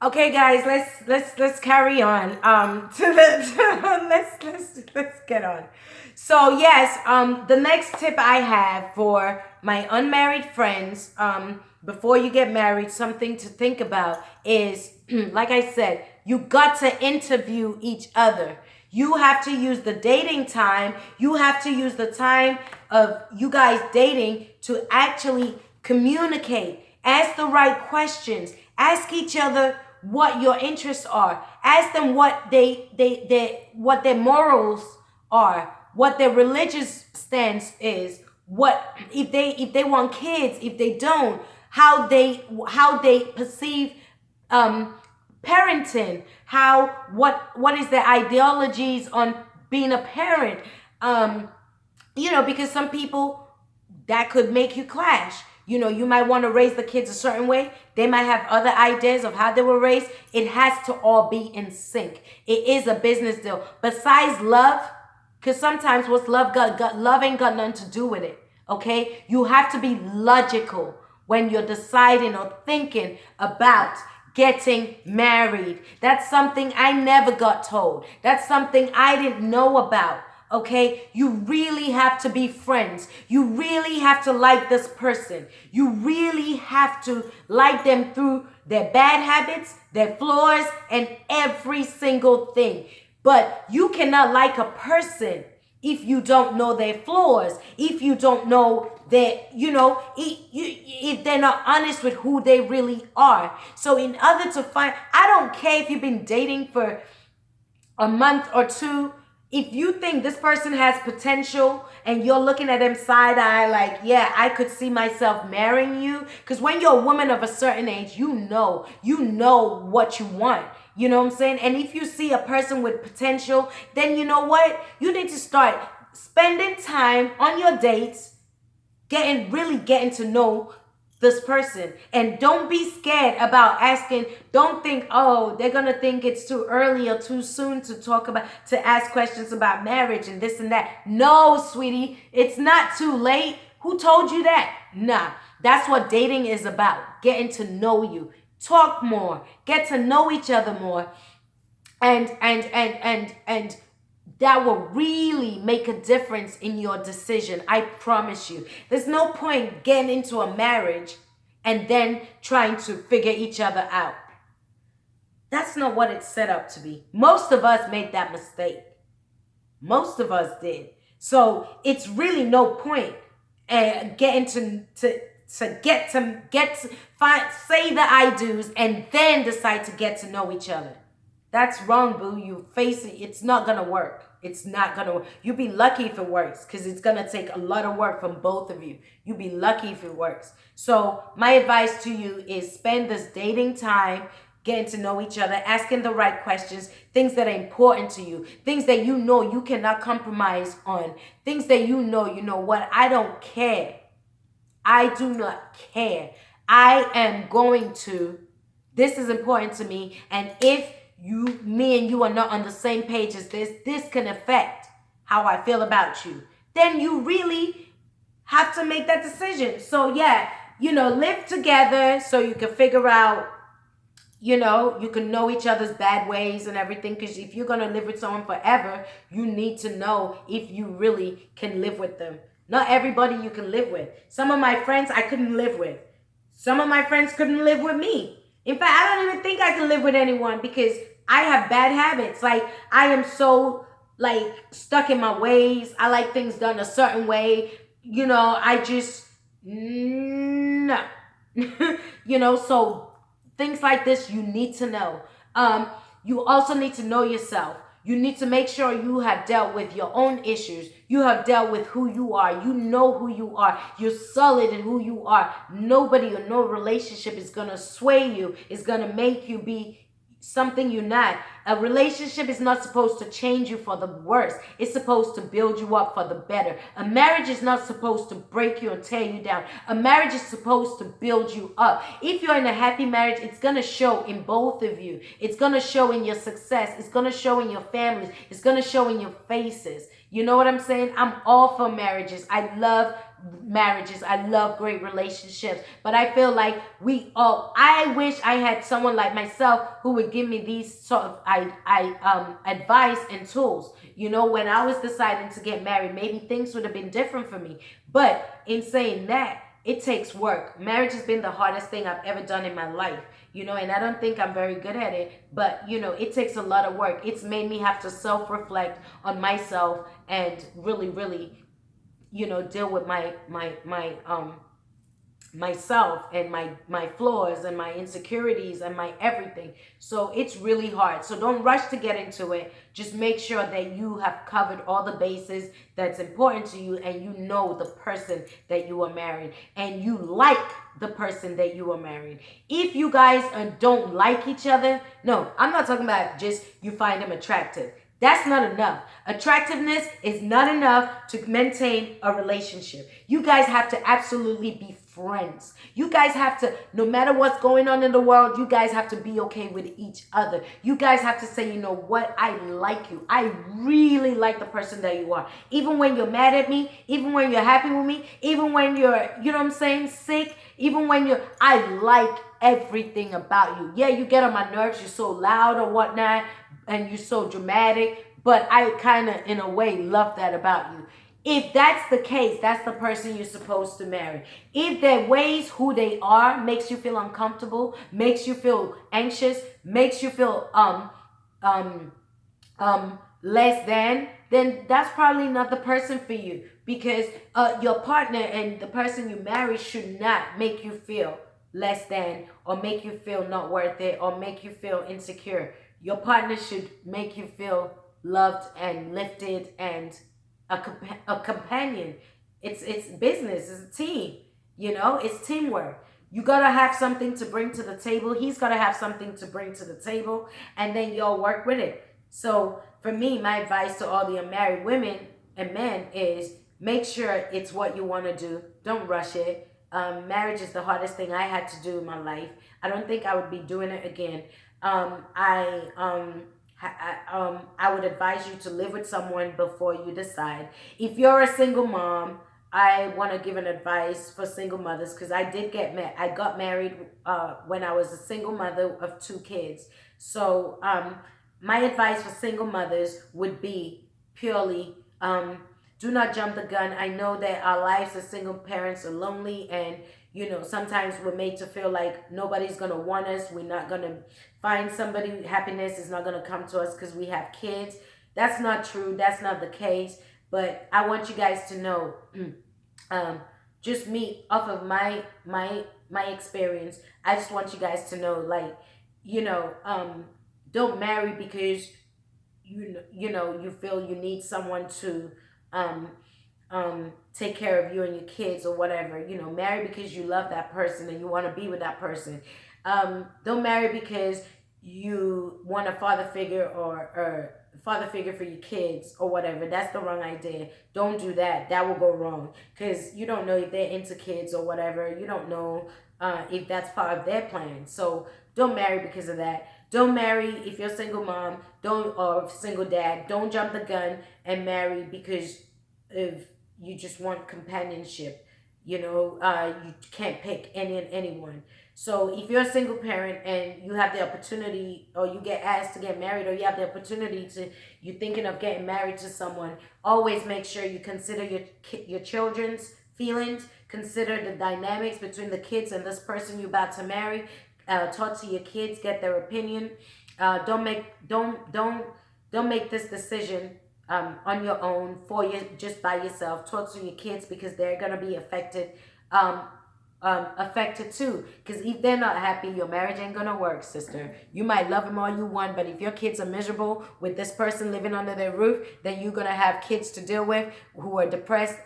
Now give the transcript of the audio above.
Okay, guys, let's carry on. Let's get on. So yes, the next tip I have for my unmarried friends, before you get married, something to think about is, like I said, you got to interview each other. You have to use the dating time. You have to use the time of you guys dating to actually communicate. Ask the right questions. Ask each other what your interests are. Ask them what what their morals are, what their religious stance is, what if they want kids, if they don't, how they perceive um parenting, how what is their ideologies on being a parent. Because some people, that could make you clash. You might want to raise the kids a certain way. They might have other ideas of how they were raised. It has to all be in sync. It is a business deal. Besides love, because sometimes what's love ain't got nothing to do with it. Okay? You have to be logical when you're deciding or thinking about getting married. That's something I never got told. That's something I didn't know about. Okay, you really have to be friends. You really have to like this person. You really have to like them through their bad habits, their flaws, and every single thing. But you cannot like a person if you don't know their flaws, if you don't know that, if they're not honest with who they really are. So in order to find, I don't care if you've been dating for a month or two. If you think this person has potential and you're looking at them side eye, like, yeah, I could see myself marrying you. Because when you're a woman of a certain age, you know what you want. You know what I'm saying? And if you see a person with potential, then you know what? You need to start spending time on your dates, really getting to know this person. And don't be scared about asking. Don't think, oh, they're gonna think it's too early or too soon to ask questions about marriage and this and that. No, sweetie, it's not too late. Who told you that? Nah, that's what dating is about. Getting to know you. Talk more, get to know each other more, and that will really make a difference in your decision. I promise you. There's no point getting into a marriage and then trying to figure each other out. That's not what it's set up to be. Most of us made that mistake. Most of us did. So it's really no point getting say the I do's and then decide to get to know each other. That's wrong, boo. You face it. It's not gonna work. It's not gonna work. You'll be lucky if it works, because it's gonna take a lot of work from both of you. You'll be lucky if it works. So my advice to you is spend this dating time getting to know each other, asking the right questions, things that are important to you, things that you know you cannot compromise on, things that you know what, I don't care. I do not care. I am going to, this is important to me, and if me and you are not on the same page as this can affect how I feel about you, then you really have to make that decision. So yeah, live together so you can figure out, you can know each other's bad ways and everything. Because if you're going to live with someone forever, you need to know if you really can live with them. Not everybody you can live with. Some of my friends I couldn't live with. Some of my friends couldn't live with me. In fact, I don't even think I can live with anyone because I have bad habits. Like, I am so, stuck in my ways. I like things done a certain way. I just, no. So things like this, you need to know. You also need to know yourself. You need to make sure you have dealt with your own issues. You have dealt with who you are. You know who you are. You're solid in who you are. Nobody or no relationship is going to sway you. It's going to make you be something you're not. A relationship is not supposed to change you for the worse. It's supposed to build you up for the better. A marriage is not supposed to break you and tear you down. A marriage is supposed to build you up. If you're in a happy marriage, it's going to show in both of you. It's going to show in your success. It's going to show in your families. It's going to show in your faces. You know what I'm saying? I'm all for marriages. I love marriages. I love great relationships. But I feel like I wish I had someone like myself who would give me these sort of advice and tools. You know, when I was deciding to get married, maybe things would have been different for me. But in saying that, it takes work. Marriage has been the hardest thing I've ever done in my life, you know, and I don't think I'm very good at it, but you know, it takes a lot of work. It's made me have to self-reflect on myself and really, really, you know, deal with my myself and my flaws and my insecurities and my everything. So it's really hard. So don't rush to get into it. Just make sure that you have covered all the bases that's important to you, and you know the person that you are married, and you like the person that you are married. If you guys don't like each other, no, I'm not talking about just you find him attractive. That's not enough. Attractiveness is not enough to maintain a relationship. You guys have to absolutely be friends. You guys have to, no matter what's going on in the world, you guys have to be okay with each other. You guys have to say, you know what, I like you. I really like the person that you are. Even when you're mad at me, even when you're happy with me, even when you're, you know what I'm saying, sick, even when I like everything about you. Yeah, you get on my nerves, you're so loud or whatnot, and you're so dramatic, but I kind of, in a way, love that about you. If that's the case, that's the person you're supposed to marry. If their ways, who they are, makes you feel uncomfortable, makes you feel anxious, makes you feel um less than, then that's probably not the person for you, because your partner and the person you marry should not make you feel less than, or make you feel not worth it, or make you feel insecure. Your partner should make you feel loved and lifted and a companion. It's business. It's a team. You know, it's teamwork. You gotta have something to bring to the table. He's gotta have something to bring to the table, and then y'all work with it. So for me, my advice to all the unmarried women and men is make sure it's what you want to do. Don't rush it. Marriage is the hardest thing I had to do in my life. I don't think I would be doing it again. I would advise you to live with someone before you decide. If you're a single mom, I want to give an advice for single mothers, because I did get married. I got married when I was a single mother of 2 kids. So my advice for single mothers would be purely do not jump the gun. I know that our lives as single parents are lonely, and you know, sometimes we're made to feel like nobody's going to want us. We're not going to find somebody. Happiness is not going to come to us because we have kids. That's not true. That's not the case. But I want you guys to know, just me, off of my experience, I just want you guys to know, like, you know, don't marry because you feel you need someone to um take care of you and your kids or whatever. You know, marry because you love that person and you want to be with that person. Don't marry because you want a father figure, or father figure for your kids or whatever. That's the wrong idea. Don't do that. That will go wrong, because you don't know if they're into kids or whatever. You don't know if that's part of their plan. So don't marry because of that. Don't marry if you're a single mom, or single dad. Don't jump the gun and marry because if you just want companionship. You know, you can't pick anyone. So if you're a single parent and you have the opportunity, or you get asked to get married, or you have the opportunity to, you're thinking of getting married to someone, always make sure you consider your children's feelings, consider the dynamics between the kids and this person you're about to marry. Talk to your kids, get their opinion. Don't make this decision on your own, for you, just by yourself. Talk to your kids, because they're gonna be affected affected too. Because if they're not happy, your marriage ain't gonna work, sister. You might love them all you want, but if your kids are miserable with this person living under their roof, then you're gonna have kids to deal with who are depressed